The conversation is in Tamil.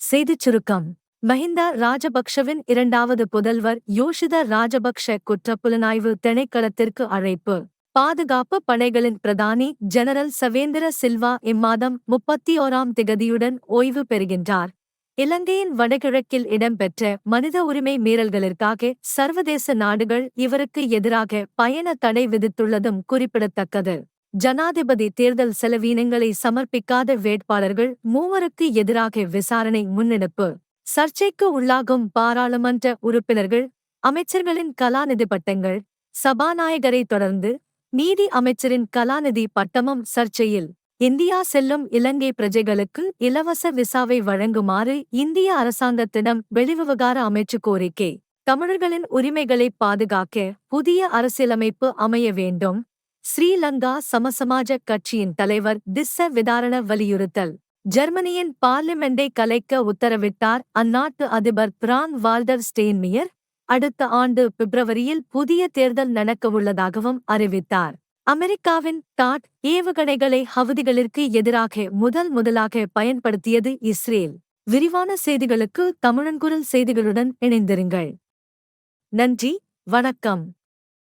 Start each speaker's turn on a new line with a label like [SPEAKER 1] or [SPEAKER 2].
[SPEAKER 1] செய்திச் சுருக்கம். மஹிந்த ராஜபக்ஷவின் இரண்டாவது புதல்வர் யோஷித ராஜபக்ஷ குற்றப்புலனாய்வு திணைக்களத்திற்கு அழைப்பு. பாதுகாப்பு படைகளின் பிரதானி ஜெனரல் சவேந்திர சில்வா இம்மாதம் 31ஆம் திகதியுடன் ஓய்வு பெறுகின்றார். இலங்கையின் வடகிழக்கில் இடம்பெற்ற மனித உரிமை மீறல்களிற்காக சர்வதேச நாடுகள் இவருக்கு எதிராக பயண தடை விதித்துள்ளதும் குறிப்பிடத்தக்கது. ஜனாதிபதி தேர்தல் செலவீனங்களை சமர்ப்பிக்காத வேட்பாளர்கள் 3 எதிராக விசாரணை முன்னெடுப்பு. சர்ச்சைக்கு உள்ளாகும் பாராளுமன்ற உறுப்பினர்கள், அமைச்சர்களின் கலாநிதி பட்டங்கள். சபாநாயகரை தொடர்ந்து நீதி அமைச்சரின் கலாநிதி பட்டமும் சர்ச்சையில். இந்தியா செல்லும் இலங்கை பிரஜைகளுக்கு இலவச விசாவை வழங்குமாறு இந்திய அரசாங்கத்திடம் வெளிவிவகார அமைச்சு கோரிக்கை. தமிழர்களின் உரிமைகளை பாதுகாக்க புதிய அரசியலமைப்பு அமைய வேண்டும். ஸ்ரீலங்கா சமசமாஜ கட்சியின் தலைவர் திஸ்ஸ விதாரண வலியுறுத்தல். ஜெர்மனியின் பார்லிமெண்டை கலைக்க உத்தரவிட்டார் அந்நாட்டு அதிபர் பிராங்க் வால்டர் ஸ்டெயின்மியர். அடுத்த ஆண்டு பிப்ரவரியில் புதிய தேர்தல் நடக்கவுள்ளதாகவும் அறிவித்தார். அமெரிக்காவின் டாட் ஏவுகணைகளை ஹவுதிகளிற்கு எதிராக முதலாக பயன்படுத்தியது இஸ்ரேல். விரிவான செய்திகளுக்கு தமிழன்குரல் செய்திகளுடன் இணைந்திருங்கள். நன்றி, வணக்கம்.